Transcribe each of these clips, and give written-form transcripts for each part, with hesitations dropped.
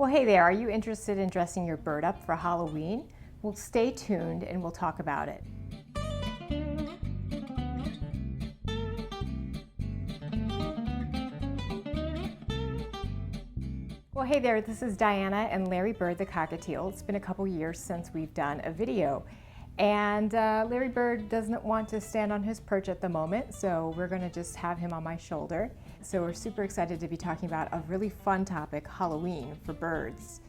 Well, hey there, are you interested in dressing your bird up for Halloween? Well, stay tuned and we'll talk about it. Well, hey there, this is Diana and Larry Bird the cockatiel. It's been a couple years since we've done a video. And Larry Bird doesn't want to stand on his perch at the moment, so we're going to just have him on my shoulder. So we're super excited to be talking about a really fun topic, Halloween for birds.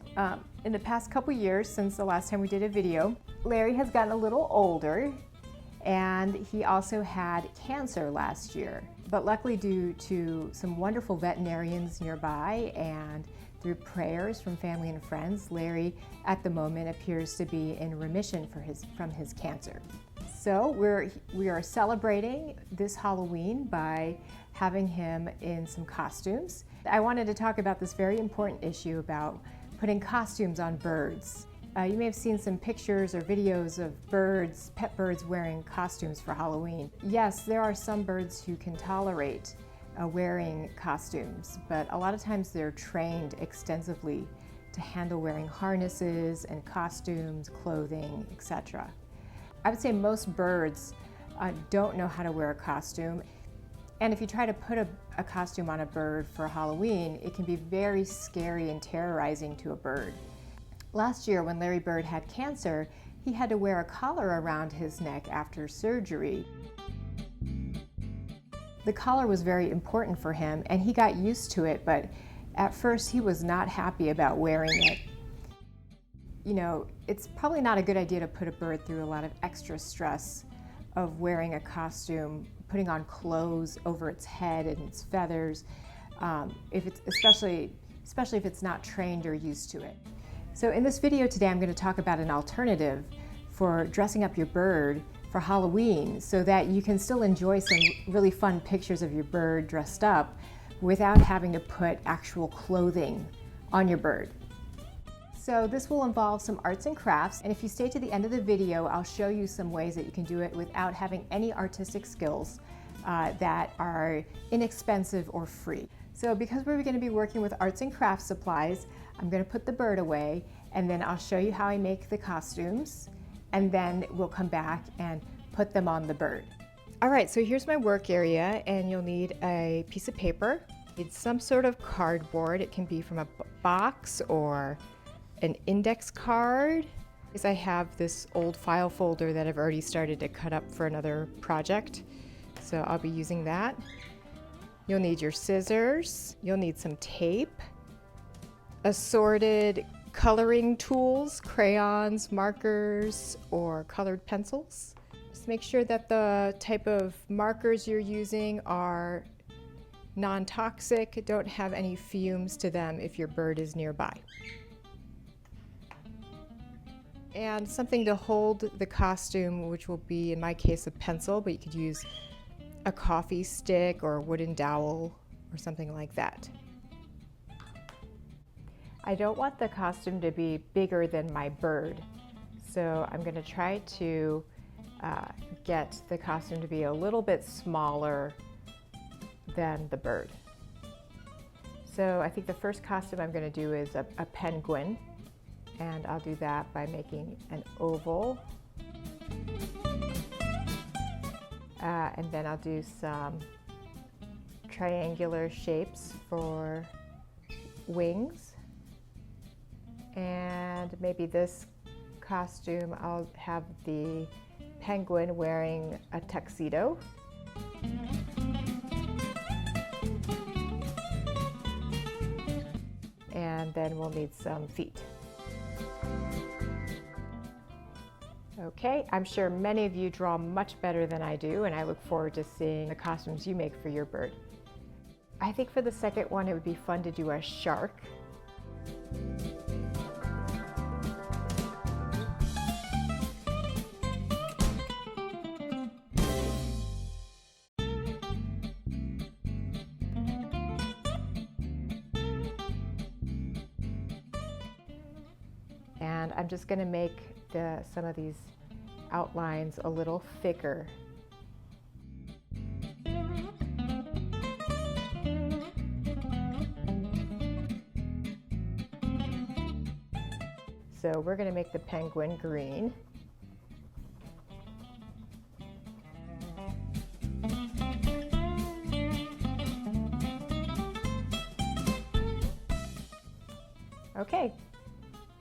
In the past couple years, since the last time we did a video, Larry has gotten a little older, and he also had cancer last year. But luckily, due to some wonderful veterinarians nearby and through prayers from family and friends, Larry at the moment appears to be in remission from his cancer. So we are celebrating this Halloween by having him in some costumes. I wanted to talk about this very important issue about putting costumes on birds. You may have seen some pictures or videos of birds, pet birds wearing costumes for Halloween. Yes, there are some birds who can tolerate wearing costumes, but a lot of times they're trained extensively to handle wearing harnesses and costumes, clothing, etc. I would say most birds don't know how to wear a costume, and if you try to put a costume on a bird for Halloween, it can be very scary and terrorizing to a bird. Last year, when Larry Bird had cancer, he had to wear a collar around his neck after surgery. The collar was very important for him, and he got used to it, but at first he was not happy about wearing it. You know, it's probably not a good idea to put a bird through a lot of extra stress of wearing a costume, putting on clothes over its head and its feathers, especially if it's not trained or used to it. So in this video today, I'm going to talk about an alternative for dressing up your bird for Halloween so that you can still enjoy some really fun pictures of your bird dressed up without having to put actual clothing on your bird. So this will involve some arts and crafts, and if you stay to the end of the video, I'll show you some ways that you can do it without having any artistic skills that are inexpensive or free. So because we're going to be working with arts and crafts supplies, I'm going to put the bird away, and then I'll show you how I make the costumes, and then we'll come back and put them on the bird. All right, so here's my work area, and you'll need a piece of paper. It's some sort of cardboard. It can be from a box or an index card. I have this old file folder that I've already started to cut up for another project, so I'll be using that. You'll need your scissors. You'll need some tape, assorted coloring tools, crayons, markers, or colored pencils. Just make sure that the type of markers you're using are non-toxic, don't have any fumes to them if your bird is nearby. And something to hold the costume, which will be, in my case, a pencil, but you could use a coffee stick or a wooden dowel or something like that. I don't want the costume to be bigger than my bird, so I'm going to try to get the costume to be a little bit smaller than the bird. So I think the first costume I'm going to do is a penguin, and I'll do that by making an oval. And then I'll do some triangular shapes for wings. And maybe this costume, I'll have the penguin wearing a tuxedo. And then we'll need some feet. Okay, I'm sure many of you draw much better than I do, and I look forward to seeing the costumes you make for your bird. I think for the second one, it would be fun to do a shark. And I'm just going to make some of these outlines a little thicker. So we're going to make the penguin green. Okay,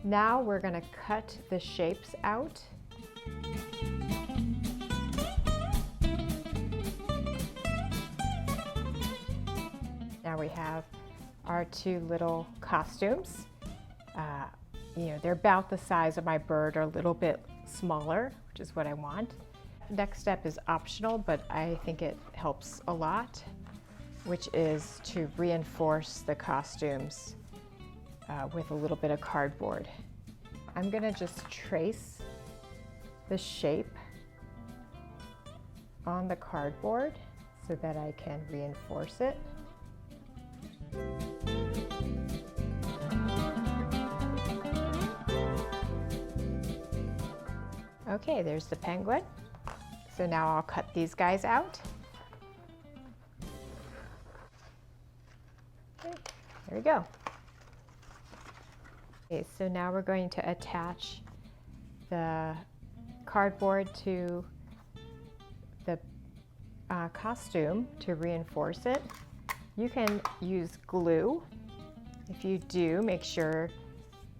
now we're going to cut the shapes out. Now we have our two little costumes. You know, they're about the size of my bird or a little bit smaller, which is what I want. Next step is optional, but I think it helps a lot, which is to reinforce the costumes with a little bit of cardboard. I'm gonna just trace the shape on the cardboard so that I can reinforce it. Okay, there's the penguin. So now I'll cut these guys out. Okay, there we go. Okay, so now we're going to attach the cardboard to the costume to reinforce it. You can use glue. If you do, make sure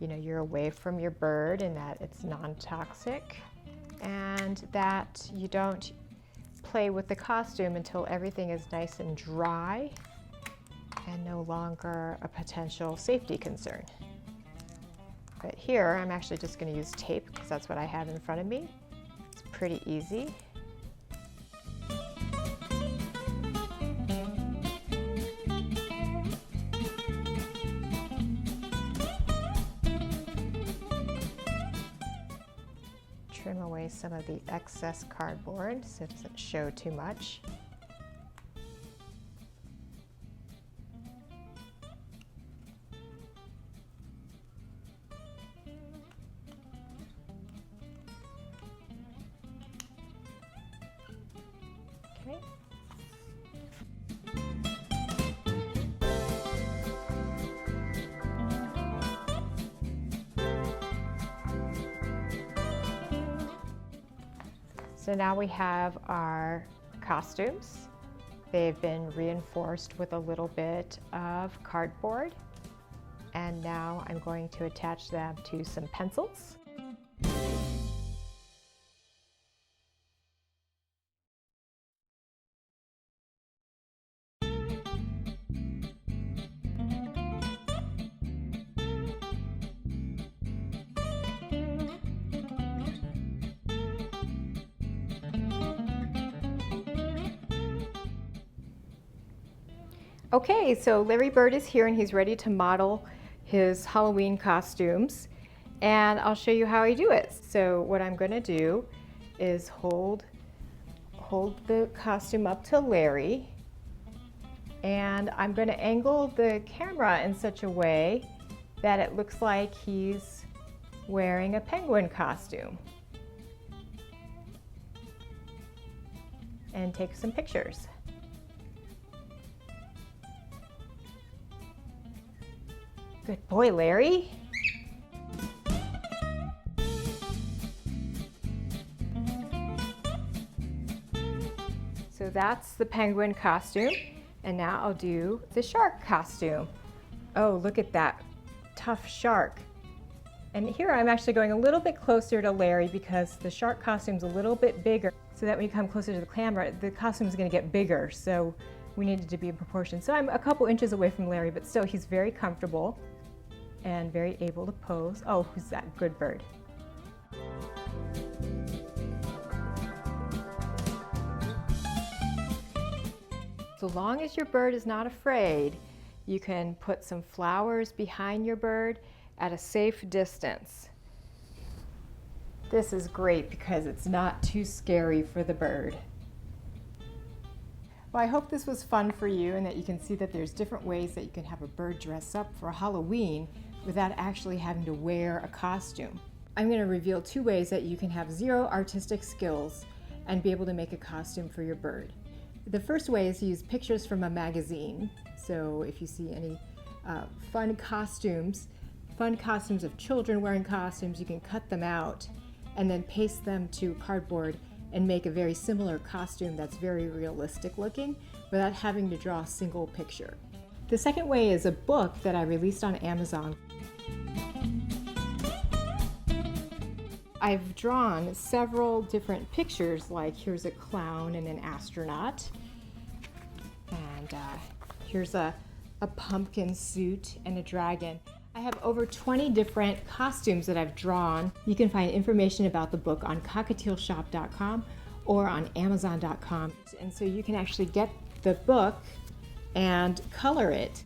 you're away from your bird and that it's non-toxic, and that you don't play with the costume until everything is nice and dry and no longer a potential safety concern. But here I'm actually just going to use tape because that's what I have in front of me. It's pretty easy. Trim away some of the excess cardboard so it doesn't show too much. Okay. So now we have our costumes. They've been reinforced with a little bit of cardboard. And now I'm going to attach them to some pencils. Okay, so Larry Bird is here and he's ready to model his Halloween costumes, and I'll show you how I do it. So what I'm going to do is hold the costume up to Larry, and I'm going to angle the camera in such a way that it looks like he's wearing a penguin costume, and take some pictures. Good boy, Larry. So that's the penguin costume, and now I'll do the shark costume. Oh, look at that tough shark. And here I'm actually going a little bit closer to Larry because the shark costume's a little bit bigger, so that when you come closer to the camera, the costume's going to get bigger, so we needed to be in proportion. So I'm a couple inches away from Larry, but still he's very comfortable and very able to pose. Oh, who's that? Good bird. So long as your bird is not afraid, you can put some flowers behind your bird at a safe distance. This is great because it's not too scary for the bird. Well, I hope this was fun for you and that you can see that there's different ways that you can have a bird dress up for Halloween without actually having to wear a costume. I'm going to reveal 2 ways that you can have zero artistic skills and be able to make a costume for your bird. The first way is to use pictures from a magazine. So if you see any fun costumes, fun costumes of children wearing costumes, you can cut them out and then paste them to cardboard and make a very similar costume that's very realistic looking without having to draw a single picture. The second way is a book that I released on Amazon. I've drawn several different pictures, like here's a clown and an astronaut, and here's a pumpkin suit and a dragon. I have over 20 different costumes that I've drawn. You can find information about the book on cockatielshop.com or on amazon.com. And so you can actually get the book and color it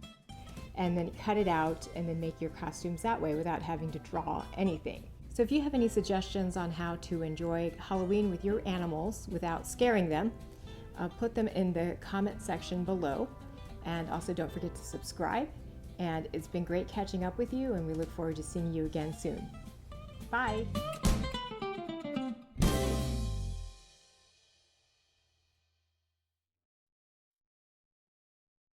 and then cut it out and then make your costumes that way without having to draw anything. So if you have any suggestions on how to enjoy Halloween with your animals without scaring them, put them in the comment section below. And also don't forget to subscribe. And it's been great catching up with you, and we look forward to seeing you again soon. Bye.